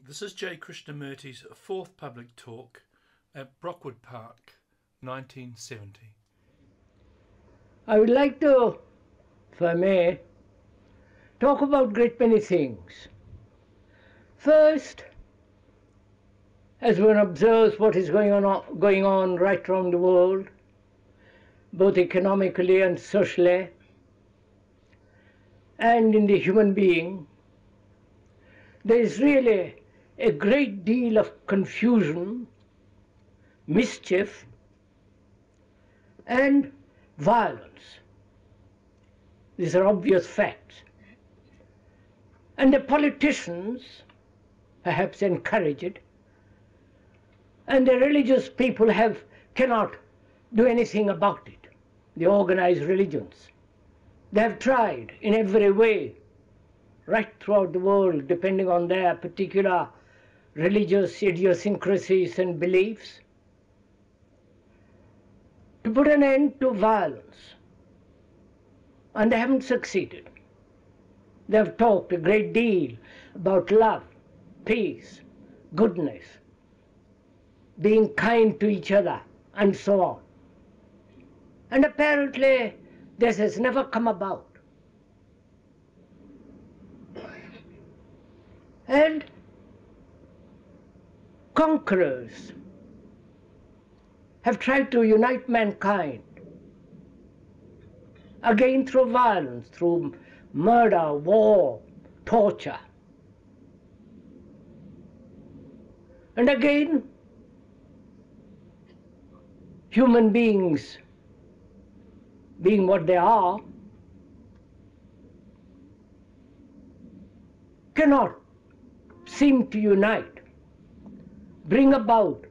This is J. Krishnamurti's fourth public talk at Brockwood Park, 1970. I would like to, if I may, talk about a great many things. First, as one observes what is going on right around the world, both economically and socially, and in the human being, there is really a great deal of confusion, mischief, and violence. These are obvious facts. And the politicians perhaps encourage it, and the religious people cannot do anything about it, the organized religions. They have tried in every way, right throughout the world, depending on their particular religious idiosyncrasies and beliefs, to put an end to violence. And they haven't succeeded. They have talked a great deal about love, peace, goodness, being kind to each other, and so on. And apparently this has never come about. And conquerors have tried to unite mankind, again through violence, through murder, war, torture. And again, human beings, being what they are, cannot seem to unite, bring about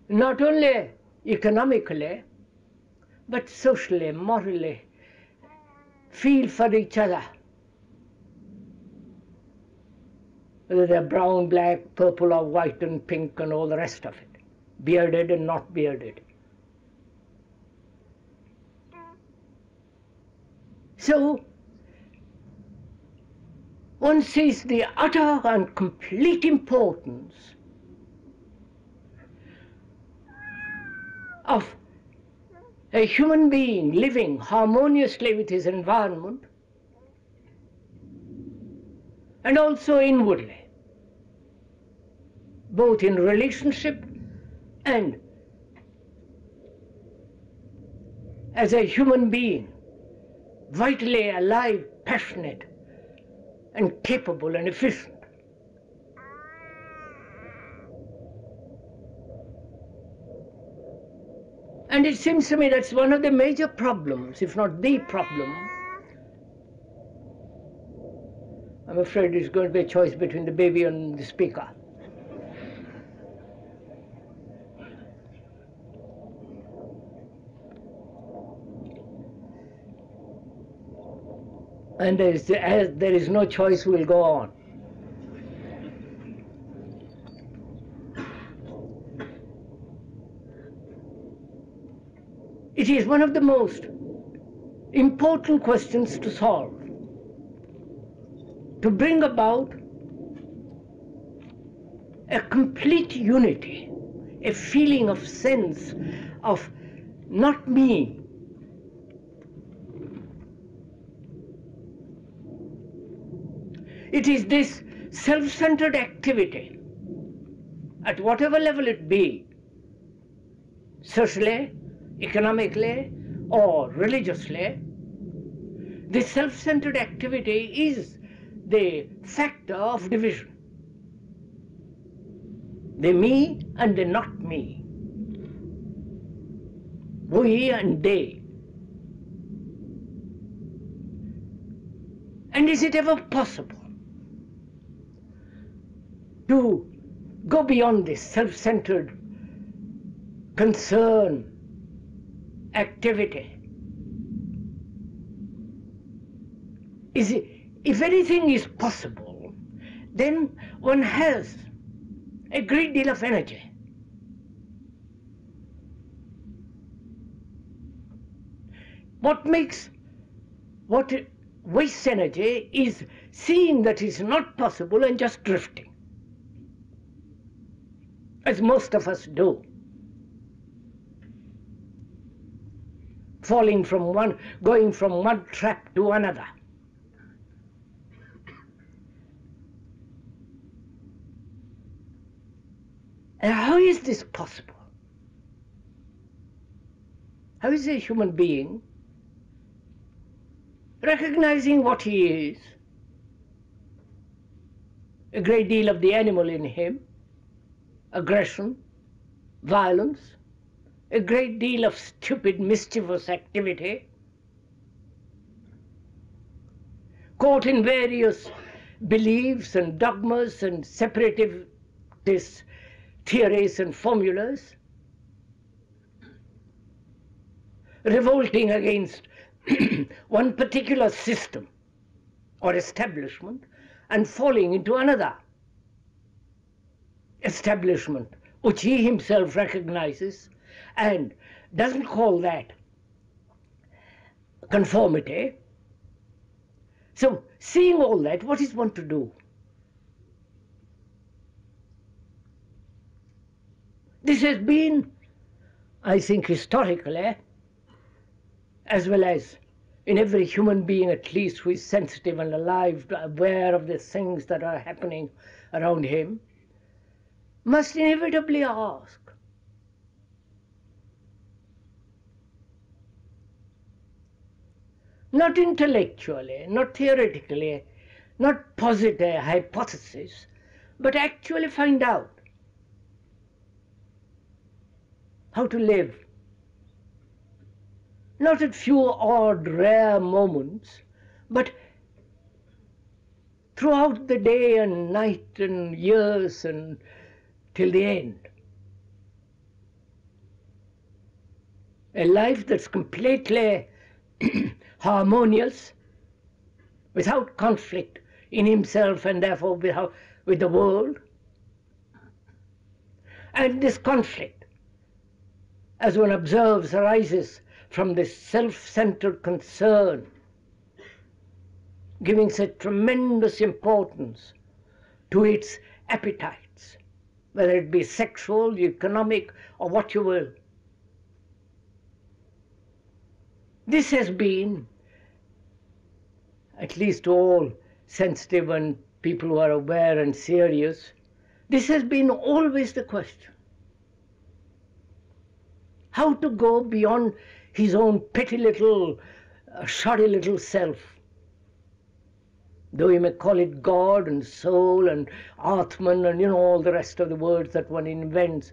not only economically, but socially, morally, feel for each other, whether they're brown, black, purple or white and pink and all the rest of it, bearded and not bearded. So one sees the utter and complete importance of a human being living harmoniously with his environment and also inwardly, both in relationship and as a human being, vitally alive, passionate, and capable and efficient. And it seems to me that's one of the major problems, if not the problem. I'm afraid it's going to be a choice between the baby and the speaker. And as there is no choice, we'll go on. It is one of the most important questions to solve, to bring about a complete unity, a feeling of sense of not me, it is this self-centered activity, at whatever level it be, socially, economically, or religiously, this self-centered activity is the factor of division. The me and the not me. We and they. And is it ever possible to go beyond this self-centered concern, activity? If anything is possible, then one has a great deal of energy. What wastes energy is seeing that it's not possible and just drifting. as most of us do, going from one trap to another. And how is this possible? How is a human being recognizing what he is, a great deal of the animal in him, aggression, violence, a great deal of stupid, mischievous activity, caught in various beliefs and dogmas and separatist theories and formulas, revolting against one particular system or establishment and falling into another establishment which he himself recognizes and doesn't call that conformity. So, seeing all that, what is one to do? This has been, I think, historically, as well as in every human being at least who is sensitive and alive, aware of the things that are happening around him, must inevitably ask, not intellectually, not theoretically, not posit a hypothesis, but actually find out how to live. Not at few odd, rare moments, but throughout the day and night and years and till the end. A life that's completely harmonious, without conflict in himself and therefore with the world. And this conflict, as one observes, arises from this self-centered concern, giving such tremendous importance to its appetites, whether it be sexual, economic, or what you will. This has been, at least to all sensitive and people who are aware and serious, this has been always the question. How to go beyond his own petty little, shoddy little self, though you may call it God and soul and Atman and all the rest of the words that one invents,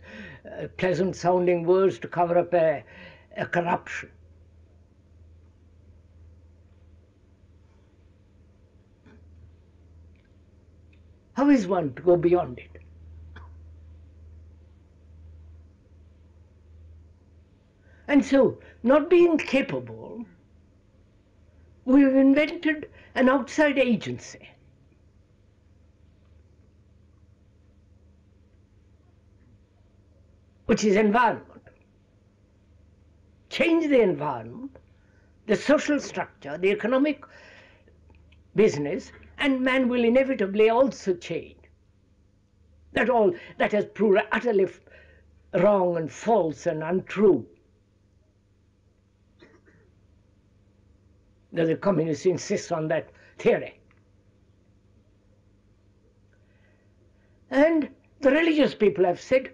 pleasant sounding words to cover up a corruption. How is one to go beyond it? And so, not being capable, we have invented an outside agency. Which is environment. Change the environment, the social structure, the economic business, and man will inevitably also change. That has proved utterly wrong and false and untrue. The communists insist on that theory. And the religious people have said,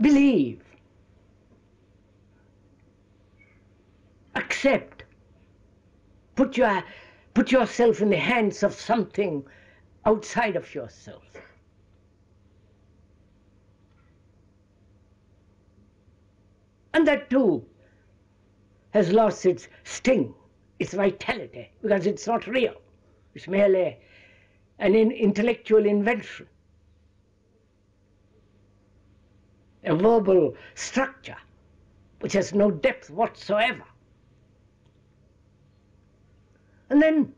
believe, accept, put yourself in the hands of something outside of yourself. And that too has lost its sting, its vitality, because it's not real. It's merely an intellectual invention, a verbal structure which has no depth whatsoever. And then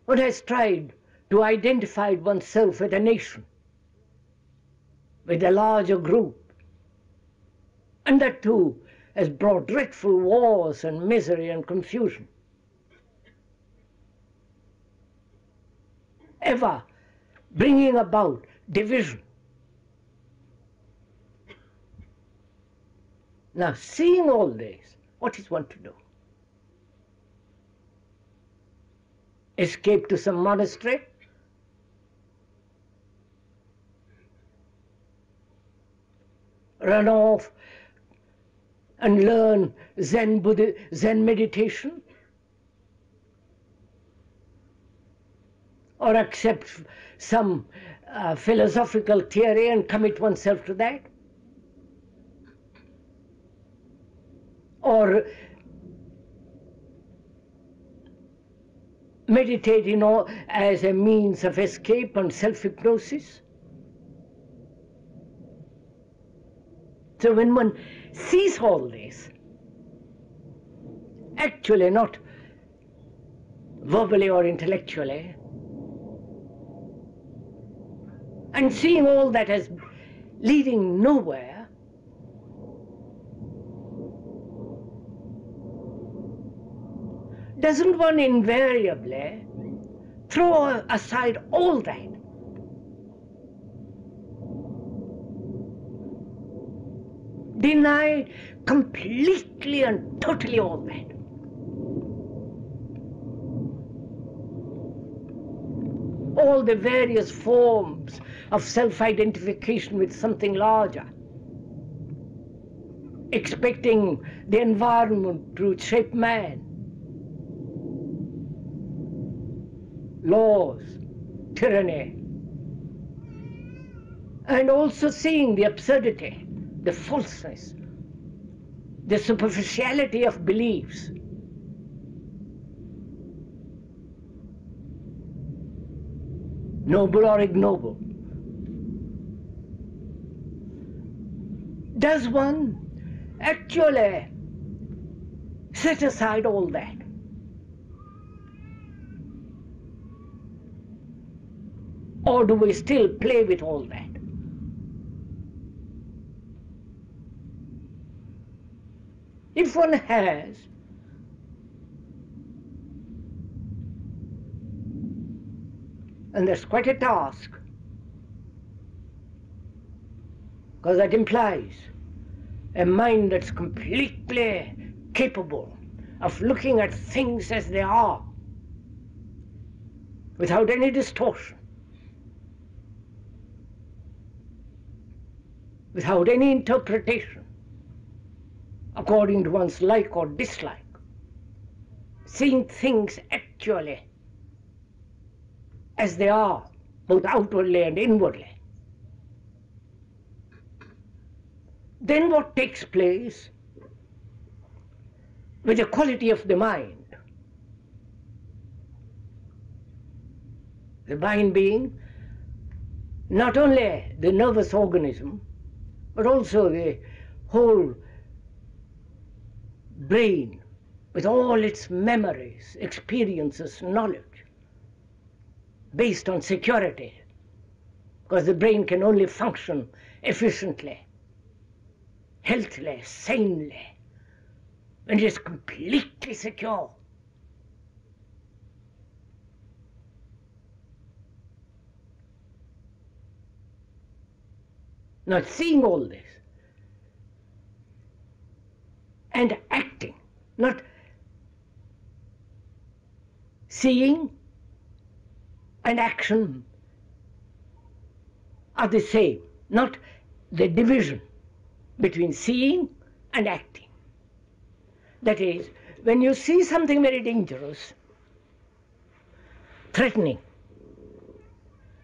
one has tried to identify oneself with a nation, with a larger group, and that too has brought dreadful wars and misery and confusion. Ever bringing about division. Now, seeing all this, what is one to do? Escape to some monastery? Run off and learn Zen meditation? Or accept some philosophical theory and commit oneself to that? Or meditate as a means of escape and self-hypnosis? So when one sees all this, actually not verbally or intellectually, and seeing all that as leading nowhere, doesn't one invariably throw aside all that? Deny completely and totally all that? All the various forms of self-identification with something larger, expecting the environment to shape man, laws, tyranny, and also seeing the absurdity, the falseness, the superficiality of beliefs. Noble or ignoble. Does one actually set aside all that? Or do we still play with all that? If one has, and that's quite a task, because that implies a mind that's completely capable of looking at things as they are, without any distortion, without any interpretation, according to one's like or dislike, seeing things actually as they are, both outwardly and inwardly. Then what takes place with the quality of the mind? The mind being not only the nervous organism, but also the whole brain with all its memories, experiences, knowledge, based on security, because the brain can only function efficiently, healthily, sanely, when it is completely secure. Not seeing all this and acting, not seeing and action are the same, not the division between seeing and acting. That is, when you see something very dangerous, threatening,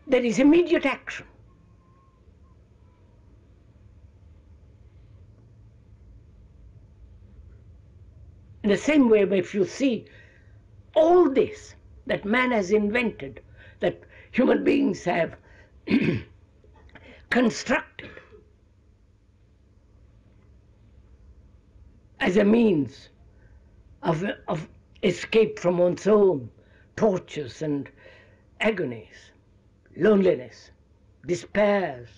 there is immediate action. In the same way, if you see all this that man has invented, that human beings have constructed as a means of escape from one's own tortures and agonies, loneliness, despairs.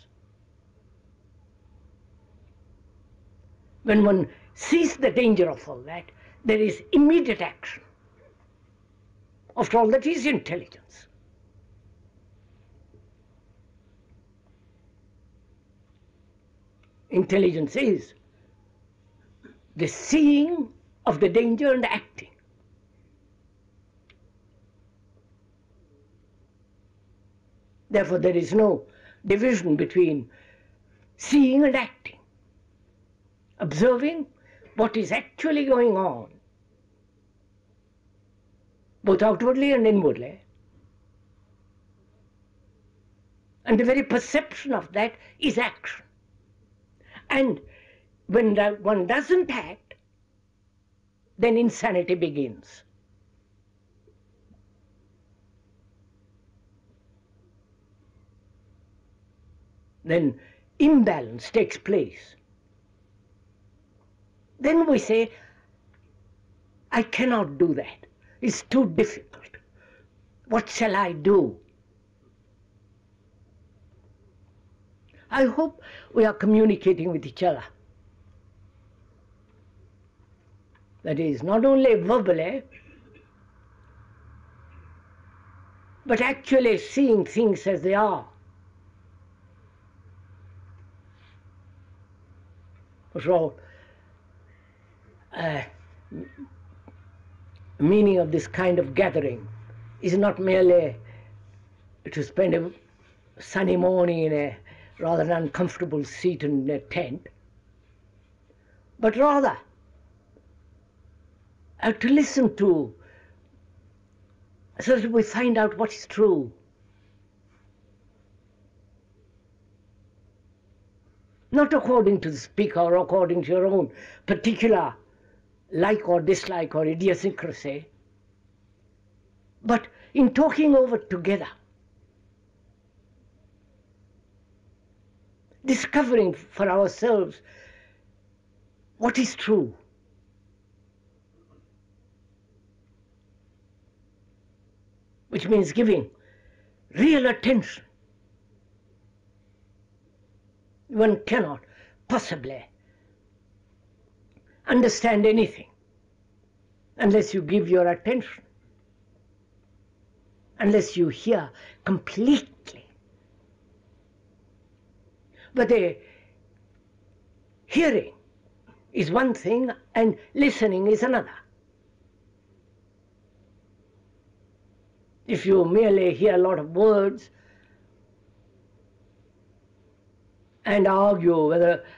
When one sees the danger of all that, there is immediate action. After all, that is intelligence. intelligence is the seeing of the danger and acting. Therefore, there is no division between seeing and acting, observing what is actually going on, both outwardly and inwardly. And the very perception of that is action. And when one doesn't act, then insanity begins. Then imbalance takes place. Then we say, I cannot do that. It's too difficult. What shall I do? I hope we are communicating with each other. That is, not only verbally, but actually seeing things as they are. So, meaning of this kind of gathering is not merely to spend a sunny morning in a rather uncomfortable seat in a tent, but rather to listen to, so that we find out what is true. Not according to the speaker or according to your own particular like or dislike or idiosyncrasy, but in talking over together, discovering for ourselves what is true. Which means giving real attention. One cannot possibly understand anything unless you give your attention, unless you hear completely. But the hearing is one thing and listening is another. If you merely hear a lot of words and argue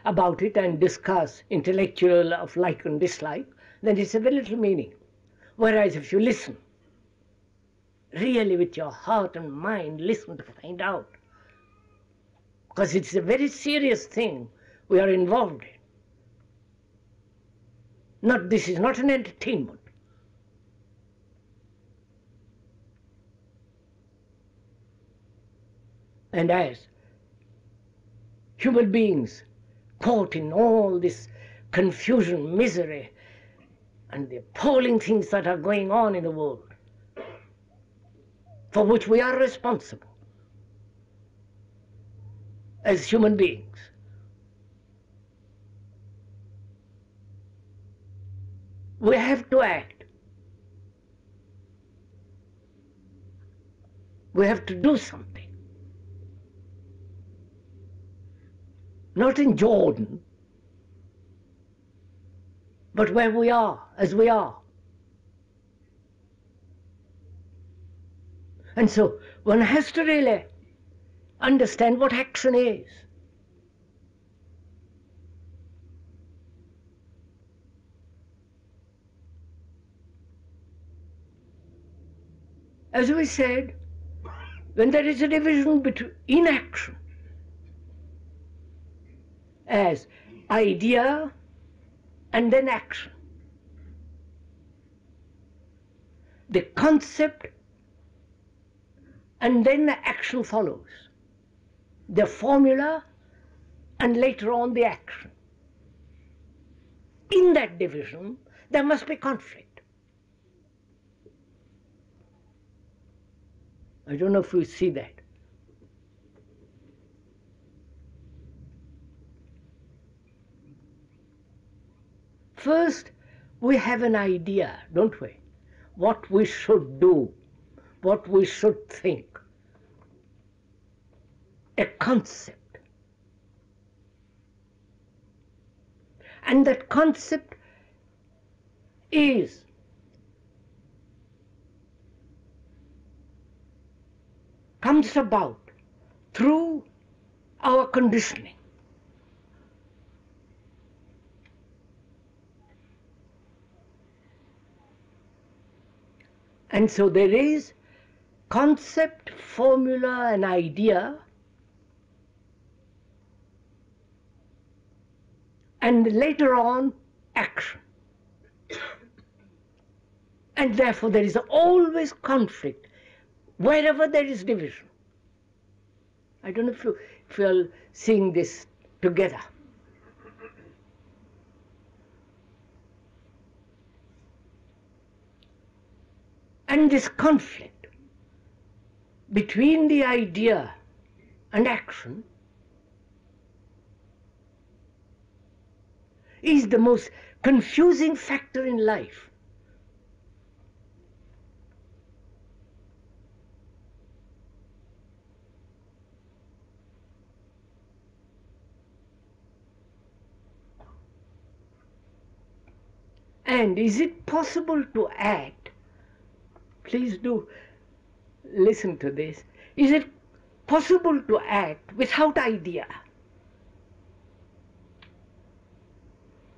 about it and discuss intellectual of like and dislike, then it's of very little meaning. Whereas if you listen, really with your heart and mind, listen to find out. Because it's a very serious thing we are involved in. This is not an entertainment. And as human beings caught in all this confusion, misery, and the appalling things that are going on in the world, for which we are responsible as human beings, we have to act. We have to do something. Not in Jordan, but where we are, as we are. And so one has to really understand what action is. As we said, when there is a division between inaction as idea and then action, the concept and then the action follows, the formula and later on the action. In that division there must be conflict. I don't know if you see that. First, we have an idea, don't we? What we should do, what we should think. A concept. And that concept comes about through our conditioning. And so there is concept, formula, and idea, and later on action. And therefore there is always conflict wherever there is division. I don't know if you are seeing this together. And this conflict between the idea and action is the most confusing factor in life. And is it possible to act? Please do listen to this. Is it possible to act without idea?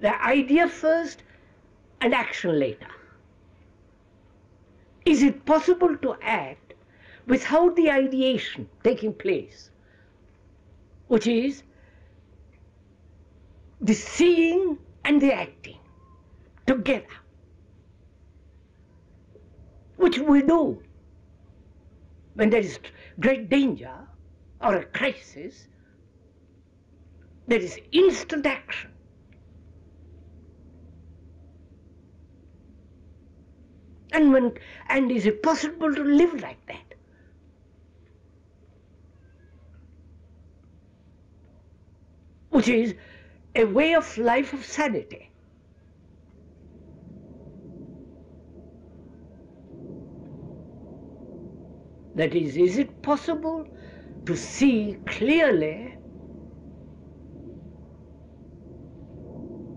The idea first and action later. Is it possible to act without the ideation taking place, which is the seeing and the acting together, which we do when there is great danger or a crisis? There is instant action. And is it possible to live like that? Which is a way of life of sanity. That is it possible to see clearly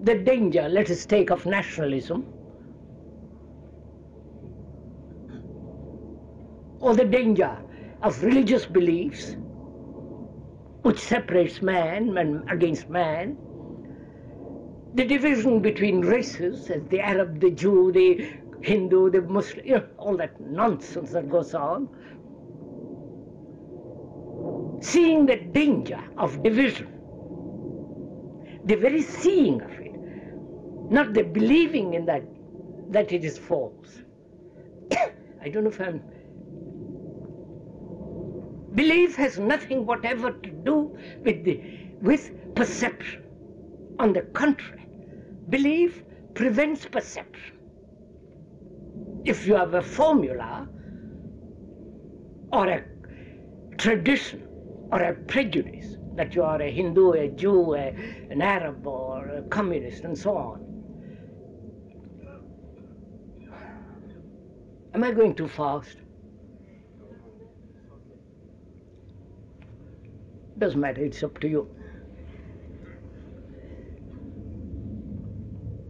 the danger, let us take, of nationalism, or the danger of religious beliefs, which separates man against man, the division between races, as the Arab, the Jew, the Hindu, the Muslim, all that nonsense that goes on, seeing the danger of division, the very seeing of it, not the believing in that it is false. I don't know if I'm... Belief has nothing whatever to do with perception. On the contrary, belief prevents perception. If you have a formula or a tradition or a prejudice that you are a Hindu, a Jew, an Arab, or a communist, and so on. Am I going too fast? Doesn't matter, it's up to you.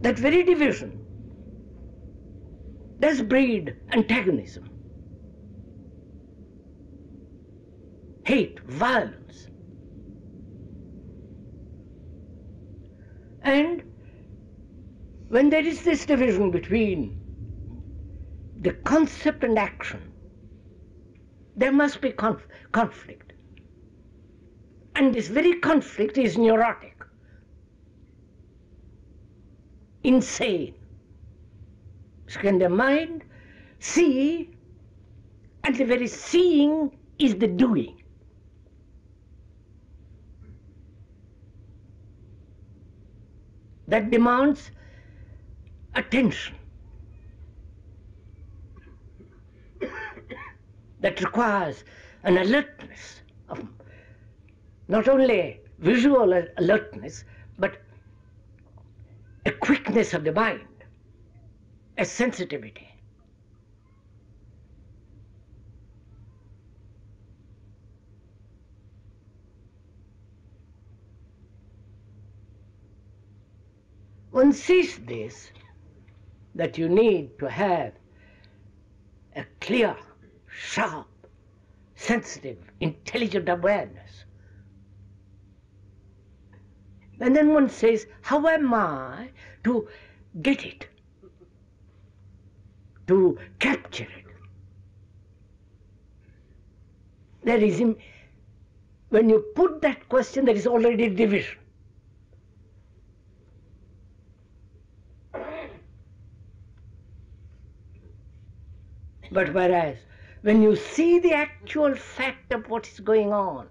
That very division does breed antagonism, hate, violence. And when there is this division between the concept and action, there must be conflict. And this very conflict is neurotic, insane. So can the mind see, and the very seeing is the doing. That demands attention. That requires an alertness of not only visual alertness, but a quickness of the mind, a sensitivity. one sees this, that you need to have a clear, sharp, sensitive, intelligent awareness. And then one says, how am I to get it, to capture it? There is, when you put that question, there is already division. But whereas, when you see the actual fact of what is going on,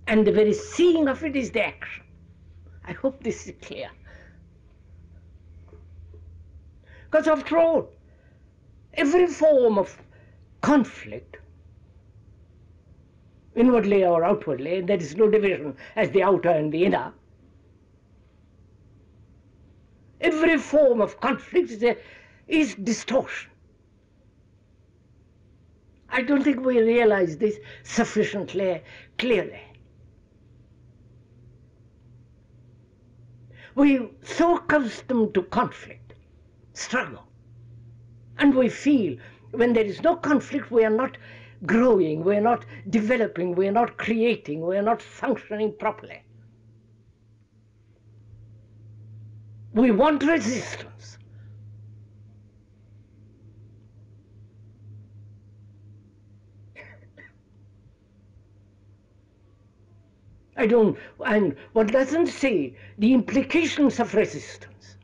and the very seeing of it is the action. I hope this is clear. Because after all, every form of conflict, inwardly or outwardly, there is no division as the outer and the inner. Every form of conflict is distortion. I don't think we realize this sufficiently clearly. We're so accustomed to conflict, struggle, and we feel when there is no conflict we are not growing, we are not developing, we are not creating, we are not functioning properly. We want resistance. And one doesn't see the implications of resistance,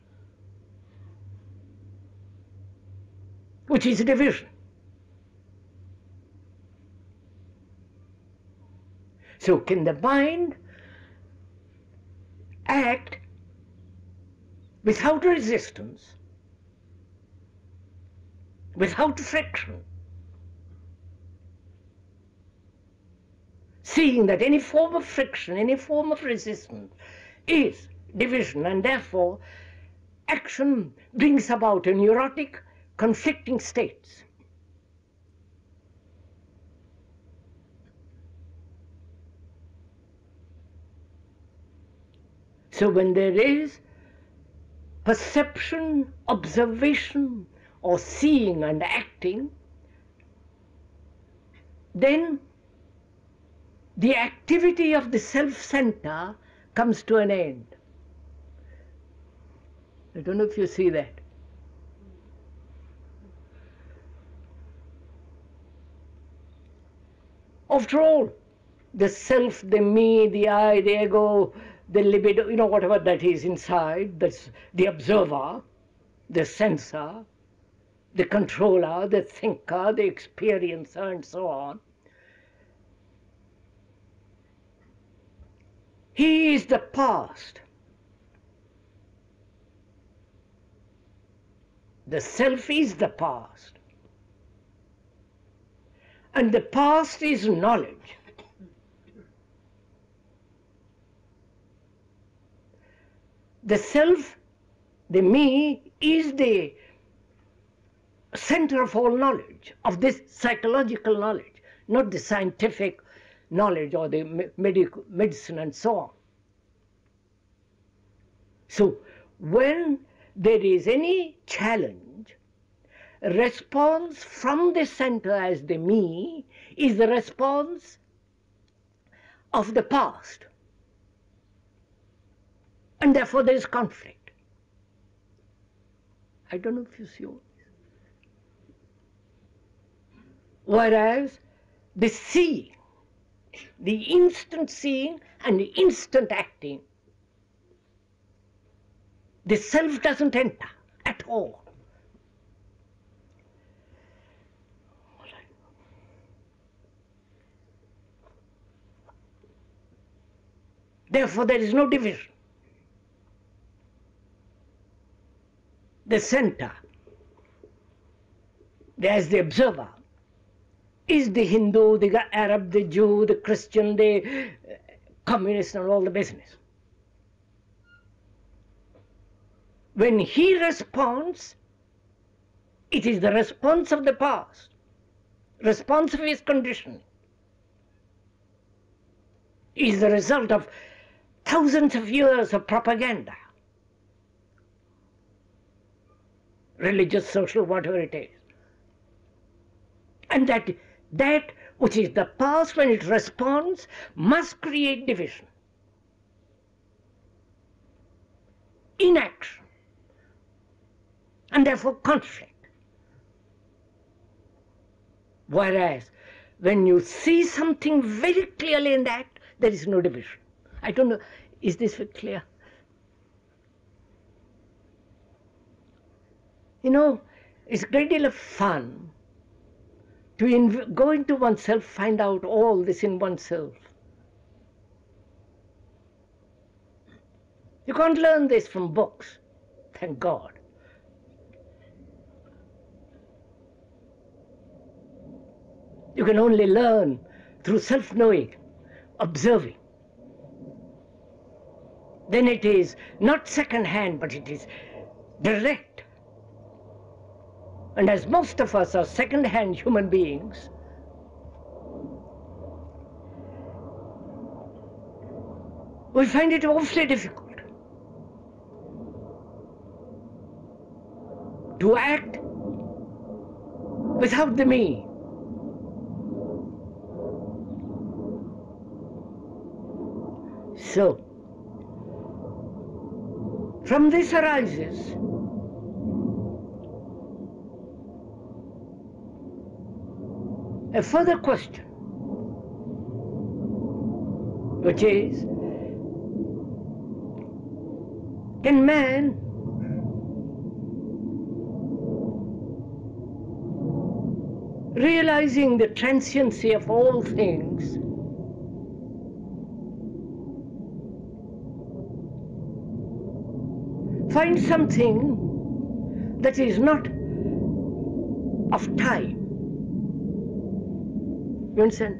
which is a division. So can the mind act without resistance, without friction, seeing that any form of friction, any form of resistance is division, and therefore action brings about a neurotic, conflicting states. So when there is perception, observation, or seeing and acting, then the activity of the self-center comes to an end. I don't know if you see that. After all, the self, the me, the I, the ego, the libido, you know, whatever that is inside, that's the observer, the sensor, the controller, the thinker, the experiencer, and so on. He is the past. The self is the past. And the past is knowledge. The self, the me, is the center of all knowledge, of this psychological knowledge, not the scientific knowledge or the medicine and so on. So when there is any challenge, response from the center as the me is the response of the past. And therefore there is conflict. I don't know if you see all this. Whereas the seeing, the instant seeing and the instant acting, the self doesn't enter at all. Therefore there is no division. The center, as the observer, is the Hindu, the Arab, the Jew, the Christian, the communist, and all the business. When he responds, it is the response of the past, response of his conditioning, is the result of thousands of years of propaganda, religious, social, whatever it is. And that which is the past, when it responds, must create division, inaction, and therefore conflict. Whereas when you see something very clearly in that, there is no division. I don't know, is this clear? You know, it's a great deal of fun to go into oneself, find out all this in oneself. You can't learn this from books, thank God. You can only learn through self-knowing, observing. Then it is not second-hand, but it is direct. And as most of us are second-hand human beings, we find it awfully difficult to act without the me. So, from this arises a further question, which is, can man realizing the transiency of all things find something that is not of time? You understand?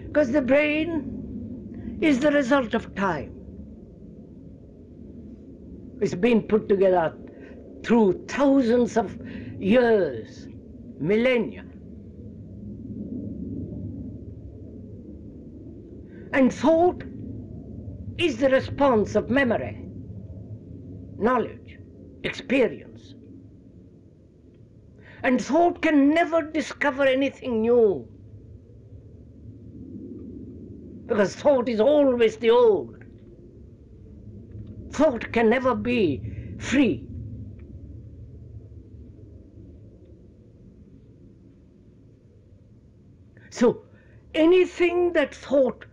Because the brain is the result of time. It's been put together through thousands of years, millennia. And thought is the response of memory, knowledge, experience. And thought can never discover anything new, because thought is always the old. Thought can never be free. So anything that thought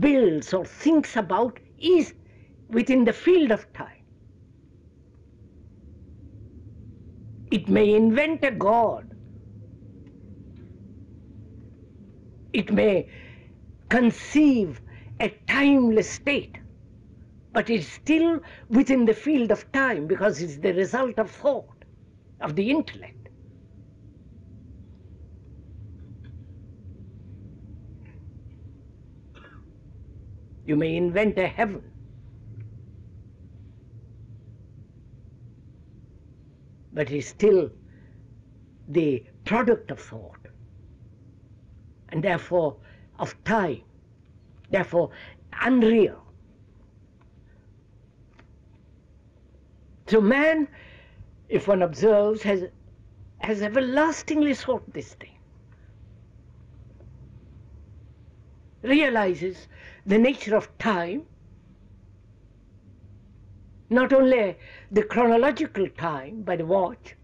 builds or thinks about is within the field of time. It may invent a God. It may conceive a timeless state, but it's still within the field of time because it's the result of thought, of the intellect. You may invent a heaven, but it's still the product of thought, and therefore of time, therefore unreal. So man, if one observes, has everlastingly sought this thing, realizes the nature of time, not only the chronological time by the watch,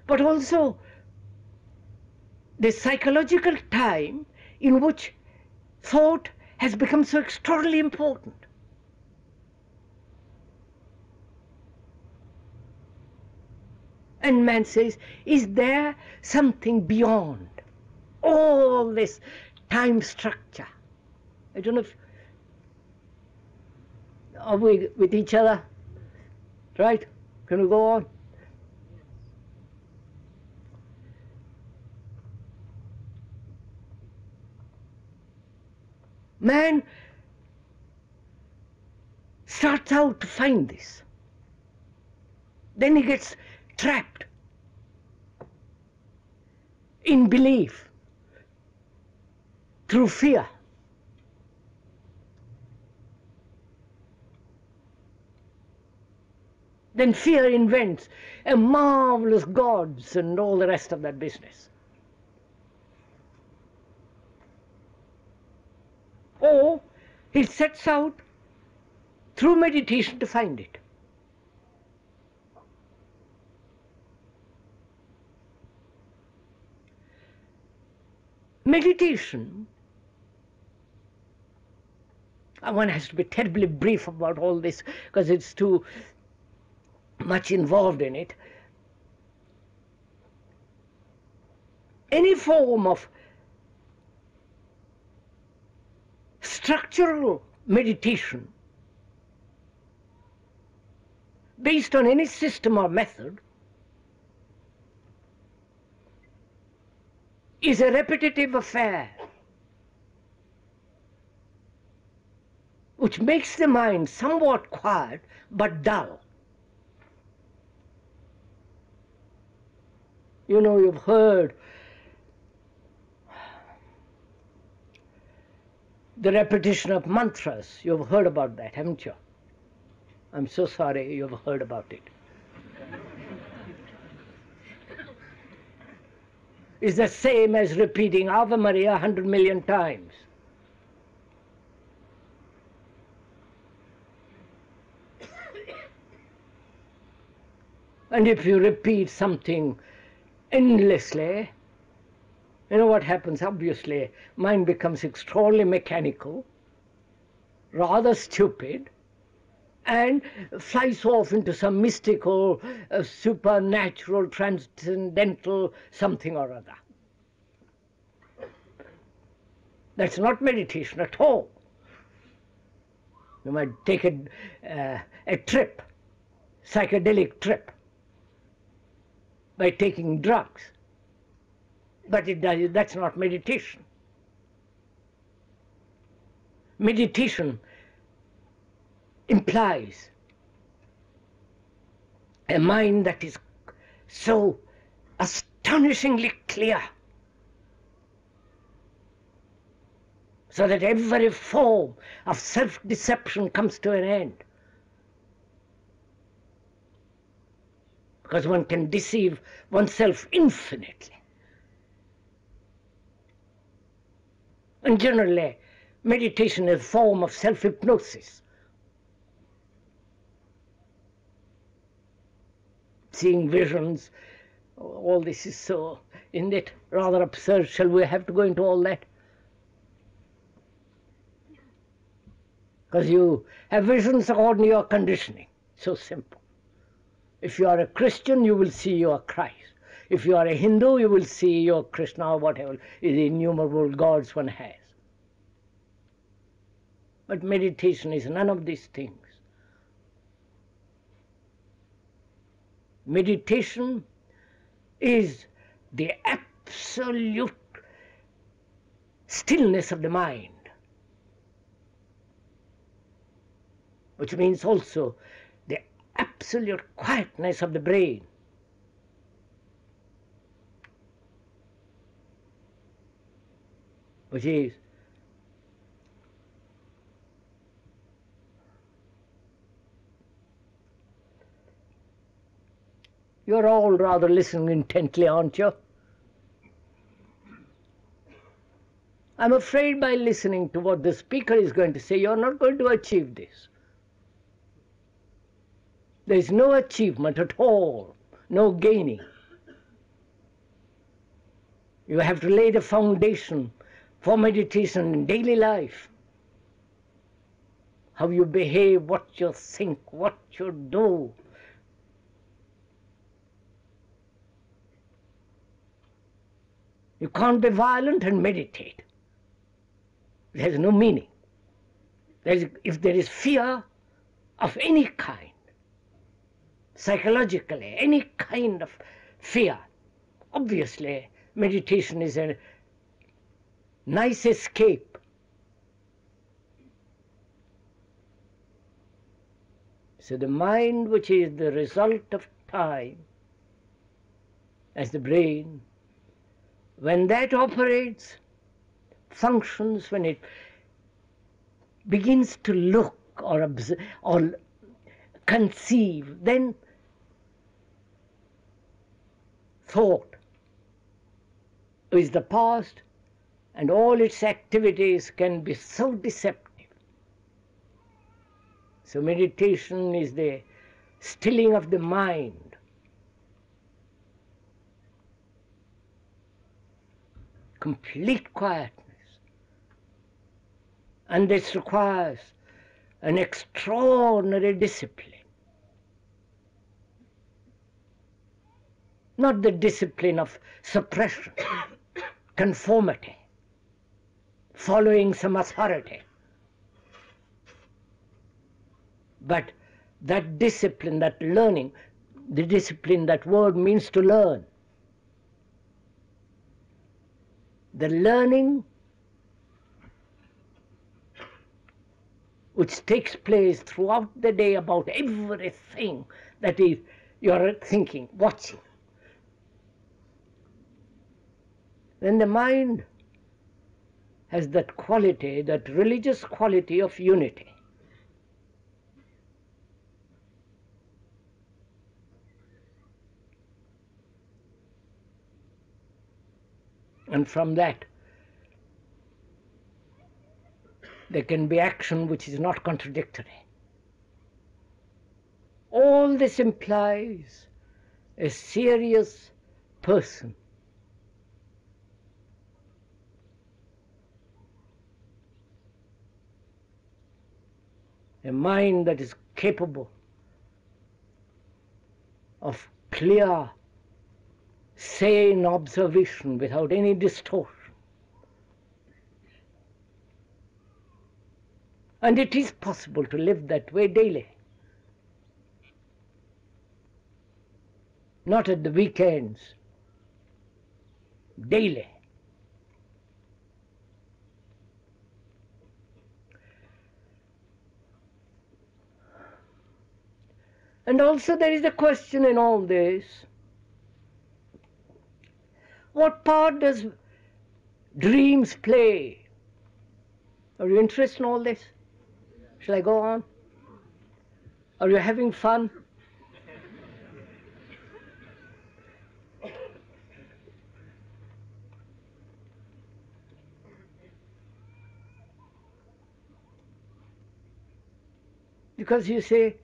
but also the psychological time in which thought has become so extraordinarily important. And man says, is there something beyond all this time structure? I don't know if, are we with each other? Right? Can we go on? Man starts out to find this. Then he gets trapped in belief, through fear. Then fear invents a marvelous gods and all the rest of that business. Or he sets out through meditation to find it. Meditation, one has to be terribly brief about all this because it's too much involved in it. Any form of structural meditation based on any system or method is a repetitive affair which makes the mind somewhat quiet but dull. You know, you've heard the repetition of mantras. You've heard about that, haven't you? I'm so sorry you've heard about it. It's the same as repeating Ave Maria 100 million times. And if you repeat something endlessly, you know what happens? Obviously, mind becomes extraordinarily mechanical, rather stupid, and flies off into some mystical, supernatural, transcendental something or other. That's not meditation at all. You might take a trip, psychedelic trip, by taking drugs. But that's not meditation. Meditation implies a mind that is so astonishingly clear, so that every form of self-deception comes to an end. Because one can deceive oneself infinitely. And generally, meditation is a form of self-hypnosis. Seeing visions, all this is so, isn't it, rather absurd? Shall we have to go into all that? Because you have visions according to your conditioning. So simple. If you are a Christian, you will see your Christ. If you are a Hindu, you will see your Krishna or whatever the innumerable gods one has. But meditation is none of these things. Meditation is the absolute stillness of the mind, which means also the absolute quietness of the brain. Which is you're all rather listening intently, aren't you? I'm afraid by listening to what the speaker is going to say, you're not going to achieve this. There is no achievement at all, no gaining. You have to lay the foundation for meditation in daily life. How you behave, what you think, what you do. You can't be violent and meditate. It has no meaning. If there is fear of any kind, psychologically, any kind of fear, obviously meditation is a nice escape. So the mind, which is the result of time, as the brain, when that operates, functions, when it begins to look or observe or conceive, then thought is the past, and all its activities can be so deceptive. So meditation is the stilling of the mind, complete quietness, and this requires an extraordinary discipline. Not the discipline of suppression, conformity, following some authority, but that discipline, that learning, the discipline, that word means to learn. The learning which takes place throughout the day about everything that is you're thinking, watching. Then the mind has that quality, that religious quality of unity. And from that, there can be action which is not contradictory. All this implies a serious person. A mind that is capable of clear, sane observation without any distortion. And it is possible to live that way daily. Not at the weekends, daily. And also there is a question in all this: what part does dreams play? Are you interested in all this? Shall I go on? Are you having fun? Because you see,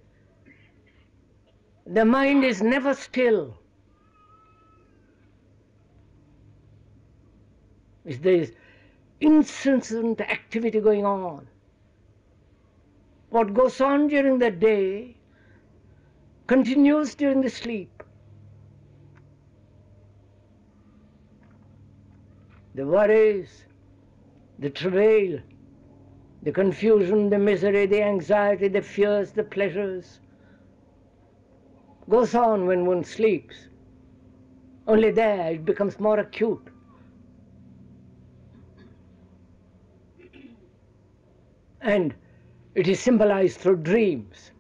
the mind is never still. There is incessant activity going on. What goes on during the day continues during the sleep. The worries, the travail, the confusion, the misery, the anxiety, the fears, the pleasures goes on when one sleeps. Only there it becomes more acute. And it is symbolized through dreams,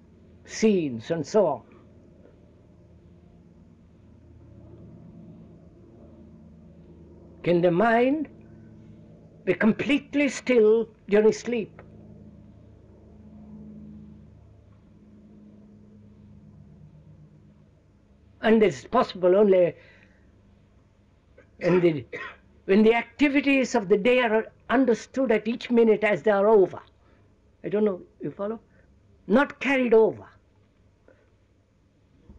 scenes, and so on. Can the mind be completely still during sleep? And it's possible only when the activities of the day are understood at each minute as they are over. I don't know, you follow? Not carried over.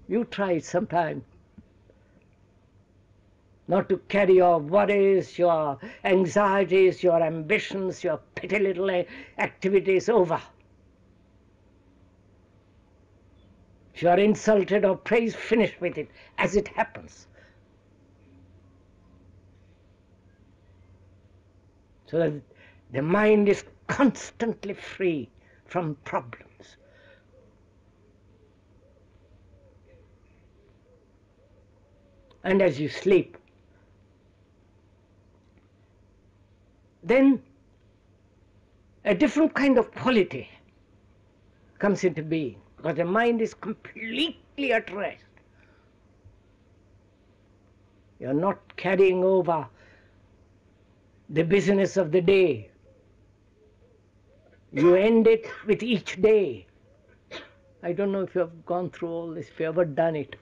You try it sometime. Not to carry your worries, your anxieties, your ambitions, your petty little activities over. If you are insulted or praised, finish with it as it happens. So that the mind is constantly free from problems. And as you sleep, then a different kind of quality comes into being, because the mind is completely at rest. You're not carrying over the business of the day. You end it with each day. I don't know if you have gone through all this, if you have ever done it.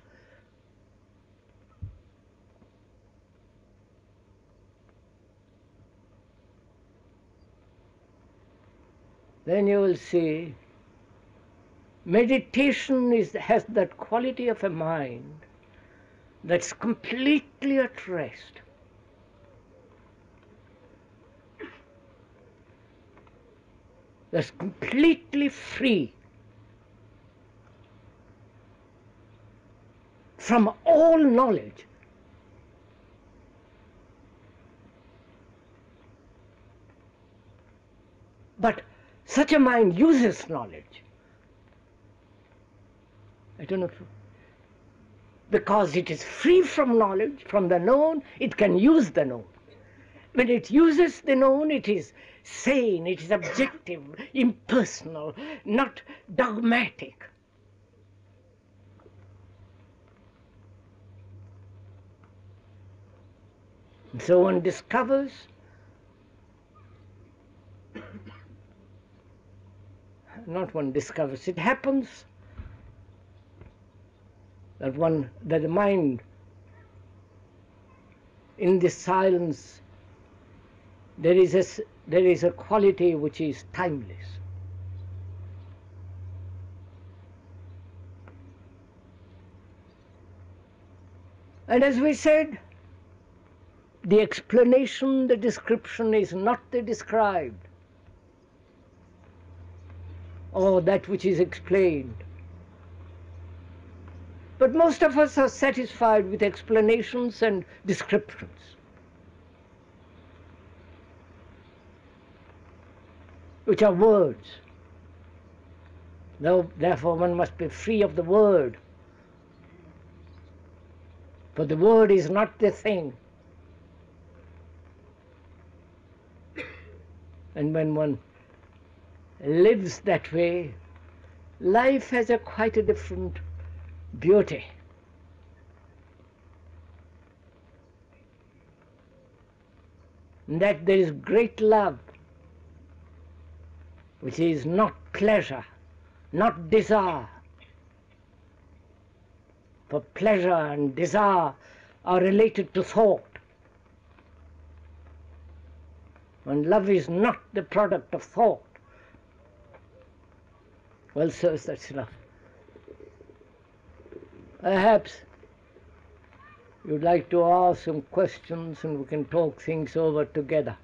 Then you will see meditation has that quality of a mind that's completely at rest. That's completely free from all knowledge. But such a mind uses knowledge. I don't know if because it is free from knowledge, from the known, it can use the known. When it uses the known, it is sane, it is objective, impersonal, not dogmatic. And so one discovers not one discovers, it happens that the mind in this silence there is a quality which is timeless. And as we said, the explanation, the description is not the described, or that which is explained. But most of us are satisfied with explanations and descriptions. Which are words. Therefore one must be free of the word. For the word is not the thing. And when one lives that way, life has quite a different beauty. And that there is great love, which is not pleasure, not desire. For pleasure and desire are related to thought. And love is not the product of thought. Well, sirs, that's enough. Perhaps you'd like to ask some questions and we can talk things over together.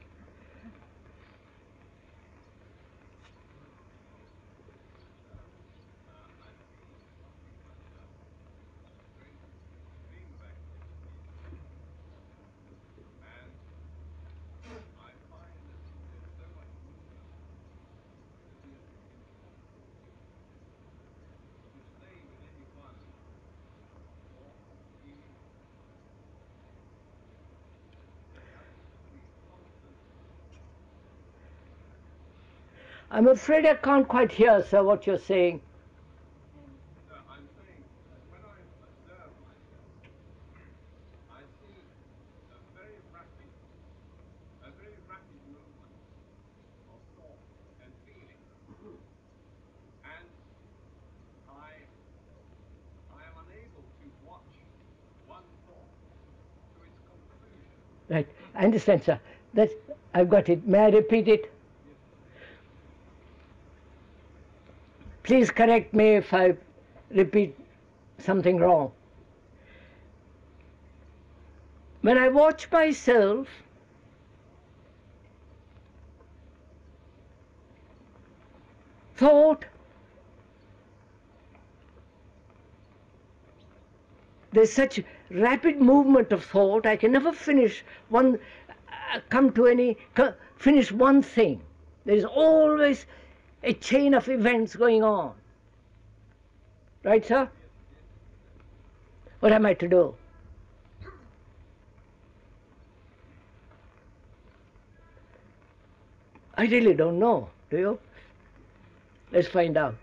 I'm afraid I can't quite hear, sir, what you're saying. I'm saying that when I observe myself, I see a very rapid movement of thought and feeling, and I am unable to watch one thought to its conclusion. Right, I understand, sir. I've got it. May I repeat it? Please correct me if I repeat something wrong. When I watch myself, thought, there's such rapid movement of thought, I can never finish finish one thing. There is always a chain of events going on. Right, sir? What am I to do? I really don't know, do you? Let's find out.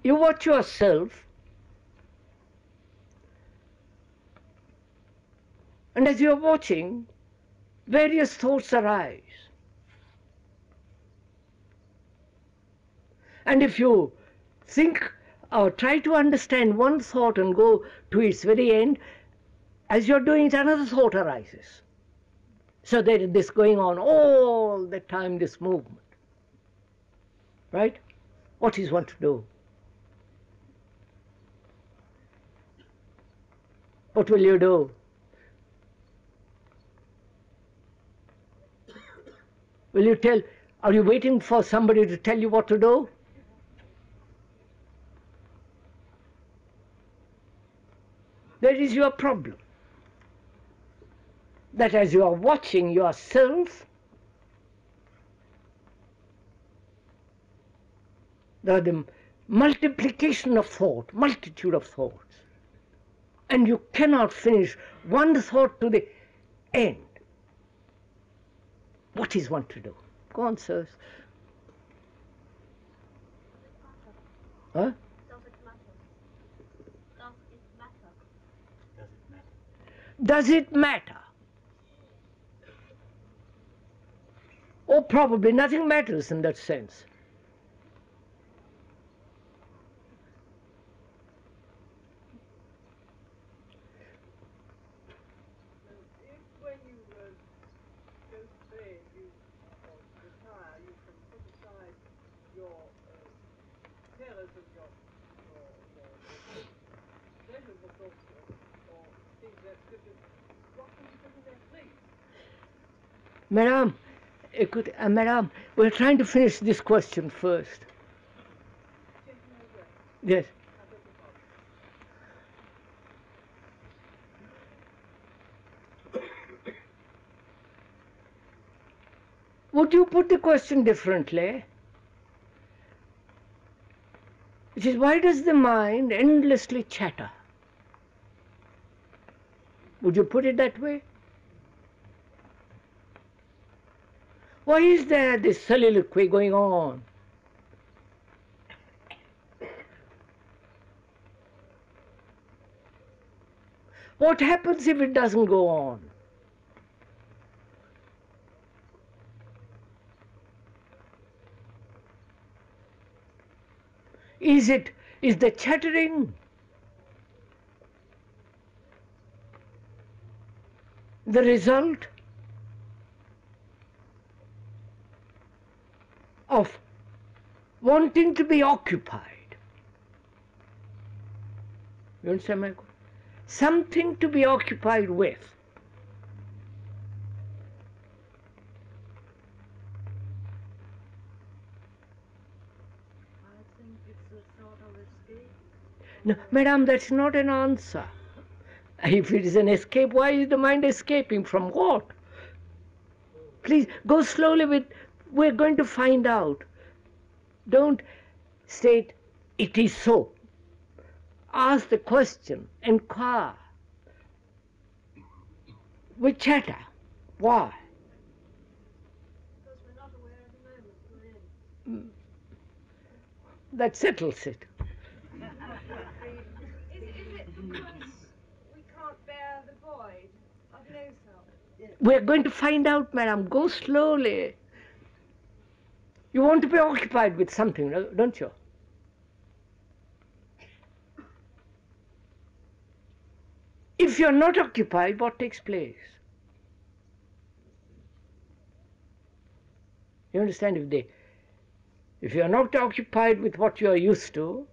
You watch yourself, And as you are watching, various thoughts arise. And if you think or try to understand one thought and go to its very end, as you're doing it, another thought arises. So there is this going on all the time, this movement. Right? What is one to do? What will you do? Will you tell, are you waiting for somebody to tell you what to do? There is your problem. That as you are watching yourself, the multiplication of thought, multitude of thoughts, and you cannot finish one thought to the end. What is one to do? Go on, sirs. Huh? Does it matter? Does it matter? Does it matter? Oh, probably nothing matters in that sense. If when you go to bed, you or retire, you can put aside your terrors and your pleasurable thoughts or things that could just what can you put in there, please? Madam, Madam, we're trying to finish this question first. Yes. Would you put the question differently? Which is, why does the mind endlessly chatter? Would you put it that way? Why is there this soliloquy going on? What happens if it doesn't go on? Is the chattering the result of wanting to be occupied? You understand my question? Something to be occupied with. I think it's a sort of escape. No, madam, that's not an answer. If it is an escape, why is the mind escaping from what? Please go slowly with, we're going to find out. Don't state, it is so. Ask the question, inquire. We chatter. Why? Because we're not aware of the moment we're in. That settles it. Is it because we can't bear the void of no self? We're going to find out, madam. Go slowly. You want to be occupied with something, don't you? If you're not occupied, what takes place? You understand? If you're not occupied with what you're used to,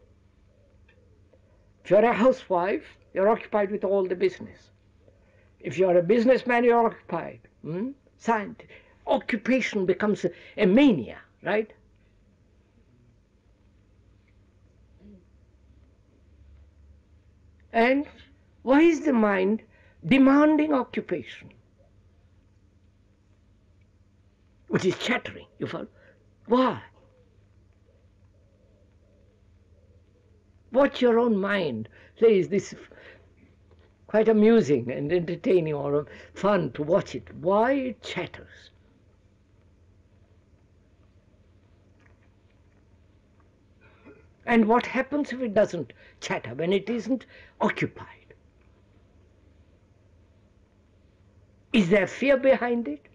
if you're a housewife, you're occupied with all the business. If you're a businessman, you're occupied. Occupation becomes a mania, right? And why is the mind demanding occupation? Which is chattering, you follow? Why? Watch your own mind. Say, is this quite amusing and entertaining or fun to watch it? Why it chatters? And what happens if it doesn't chatter, when it isn't occupied? Is there fear behind it?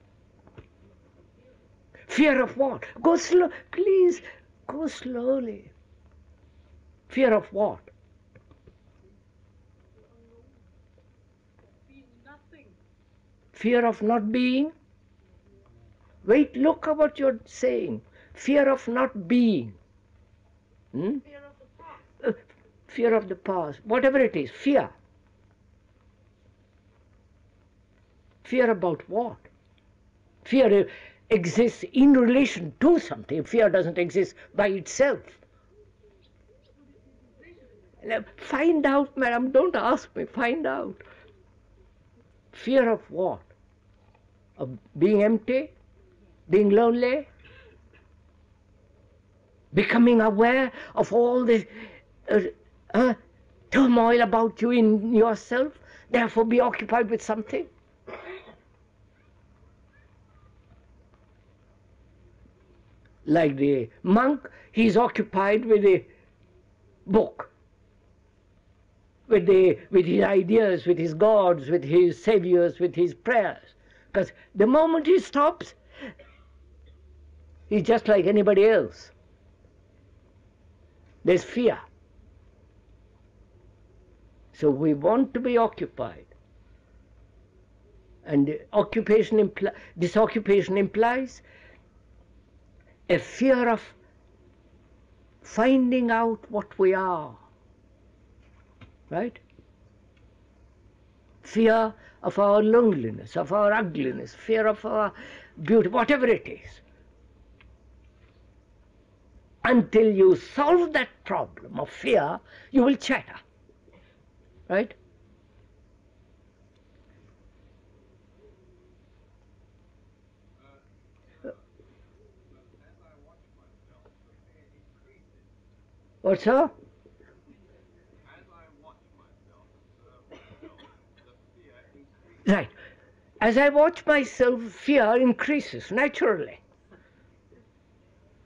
Fear of what? Go slow, please, go slowly. Fear of what? Nothing. Fear of not being? Wait, look at what you're saying. Fear of not being. Hmm? Fear of the past. Fear of the past. Whatever it is, fear. Fear about what? Fear exists in relation to something. Fear doesn't exist by itself. Now, find out, madam. Don't ask me. Find out. Fear of what? Of being empty? Being lonely? Becoming aware of all this turmoil about you in yourself? Therefore be occupied with something? Like the monk, he is occupied with a book, with his ideas, with his gods, with his saviors, with his prayers. Because the moment he stops, he's just like anybody else. There's fear. So we want to be occupied. And this occupation implies a fear of finding out what we are. Right? Fear of our loneliness, of our ugliness, fear of our beauty, whatever it is. Until you solve that problem of fear, you will chatter. Right? What's so? Right. As I watch myself, fear increases naturally.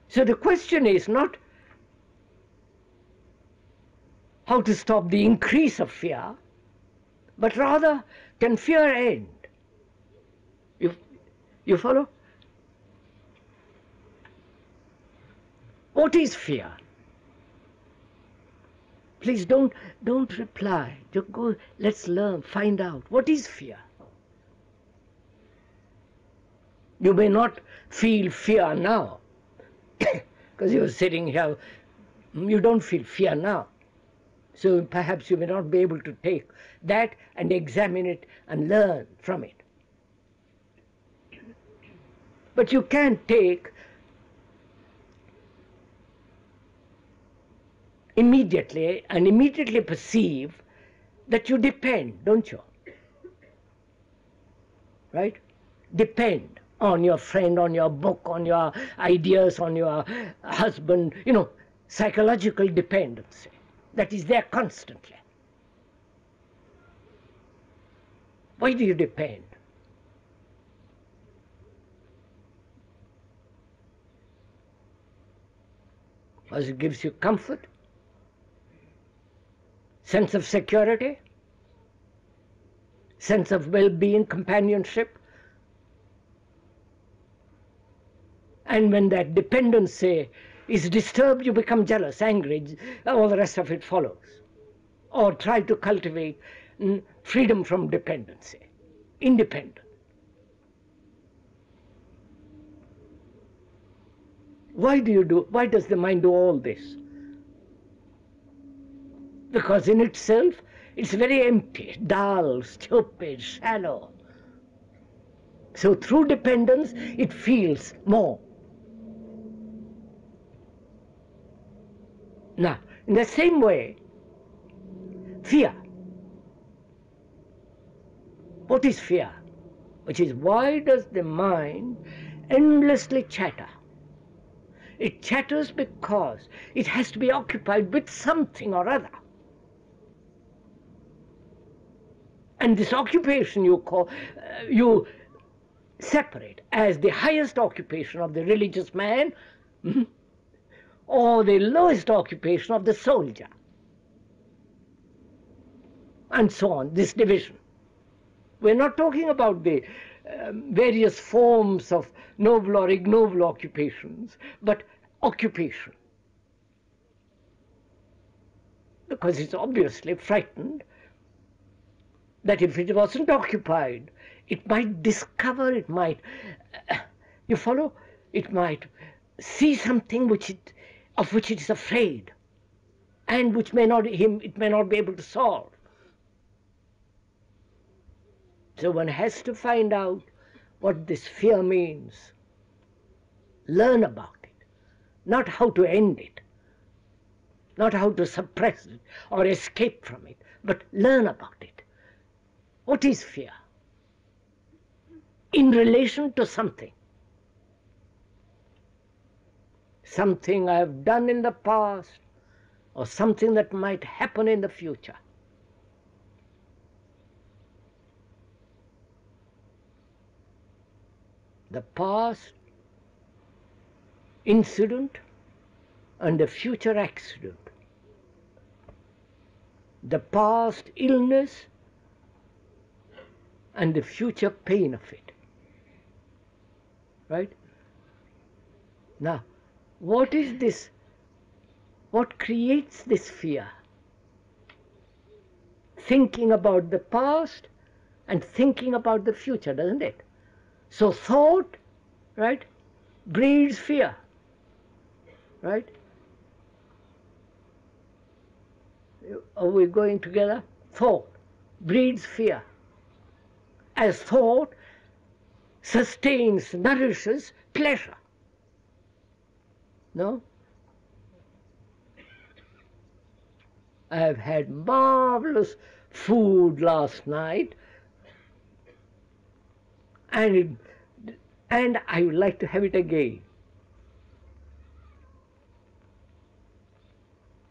So the question is not how to stop the increase of fear, but rather, can fear end? You follow? What is fear? Please don't reply. Just go, let's learn, find out. What is fear? You may not feel fear now, because you're sitting here, you don't feel fear now. So perhaps you may not be able to take that and examine it and learn from it. But you can take immediately and immediately perceive that you depend, don't you? Right? Depend on your friend, on your book, on your ideas, on your husband, psychological dependency that is there constantly. Why do you depend? Because it gives you comfort, sense of security, sense of well-being, companionship. And when that dependency is disturbed, you become jealous, angry, all the rest of it follows. Or try to cultivate freedom from dependency, independence. Why does the mind do all this? Because in itself, it's very empty, dull, stupid, shallow. So through dependence, it feels more. Now, in the same way, fear. What is fear? Which is, why does the mind endlessly chatter? It chatters because it has to be occupied with something or other. And this occupation you separate as the highest occupation of the religious man, or the lowest occupation of the soldier, and so on, this division, We're not talking about the various forms of noble or ignoble occupations, but occupation. Because it's obviously frightened that if it wasn't occupied, it might discover, it might, you follow? It might see something of which it is afraid, and which it may not be able to solve. So one has to find out what this fear means, learn about it, not how to end it, not how to suppress it or escape from it, but learn about it. What is fear? In relation to something. Something I have done in the past, or something that might happen in the future. The past incident and the future accident. The past illness and the future pain of it. Right? Now, what is this? What creates this fear? Thinking about the past and thinking about the future, doesn't it? So thought, right, breeds fear, right? Are we going together? Thought breeds fear. As thought sustains, nourishes pleasure. No? I have had marvelous food last night, and I would like to have it again.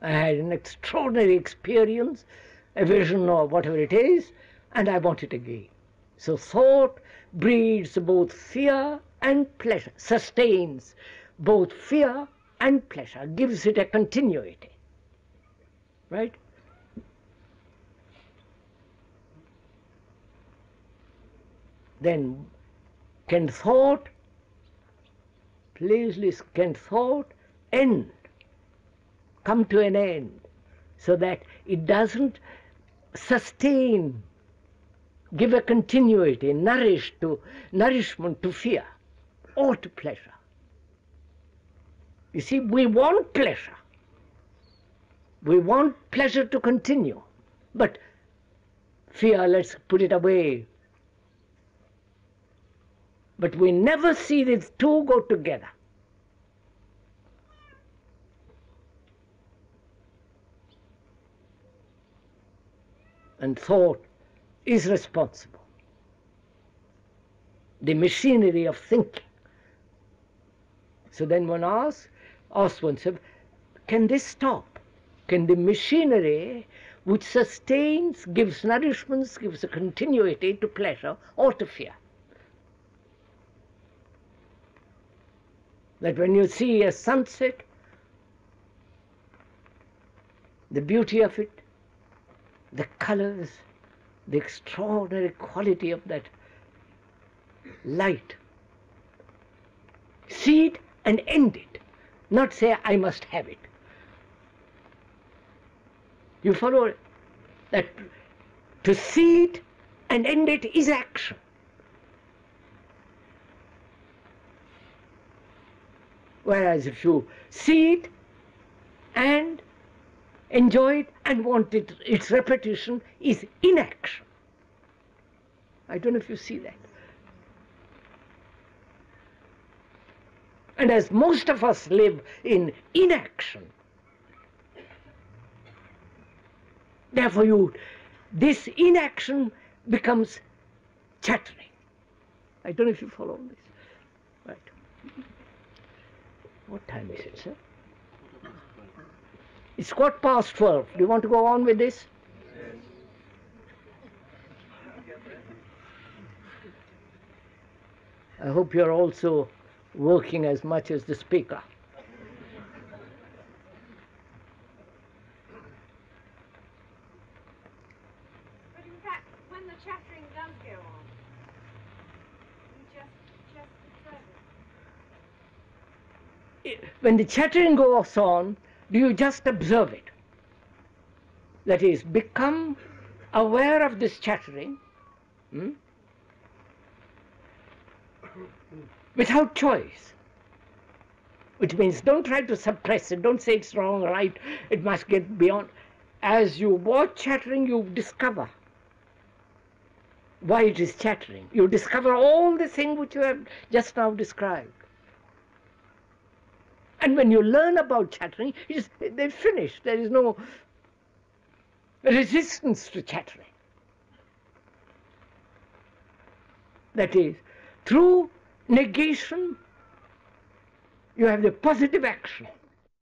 I had an extraordinary experience, a vision or whatever it is, and I want it again. So thought breeds both fear and pleasure, sustains both fear and pleasure, gives it a continuity. Right? Then can thought, please listen, can thought end, come to an end, so that it doesn't sustain, give a continuity, nourishment to fear or to pleasure. You see, we want pleasure. We want pleasure to continue, but fear, let's put it away. But we never see these two go together. And thought is responsible. The machinery of thinking. So then one asks oneself, can this stop? Can the machinery which sustains, gives nourishment, gives a continuity to pleasure or to fear? That when you see a sunset, the beauty of it, the colors, the extraordinary quality of that light, see it and end it, not say, I must have it. You follow that to see it and end it is action. Whereas if you see it and enjoy it and want it, its repetition is inaction. I don't know if you see that. And as most of us live in inaction, therefore this inaction becomes chattering. I don't know if you follow this. Right. What time is it, sir? It's 12:15. Do you want to go on with this? Yes. I hope you're also working as much as the speaker. But in fact, when the chattering does go on, when the chattering goes on, do you just observe it? That is, become aware of this chattering without choice. Which means don't try to suppress it, don't say it's wrong or right, it must get beyond. As you watch chattering, you discover why it is chattering. You discover all the things which you have just now described. And when you learn about chattering, they're finished. There is no resistance to chattering. That is, through negation, you have the positive action.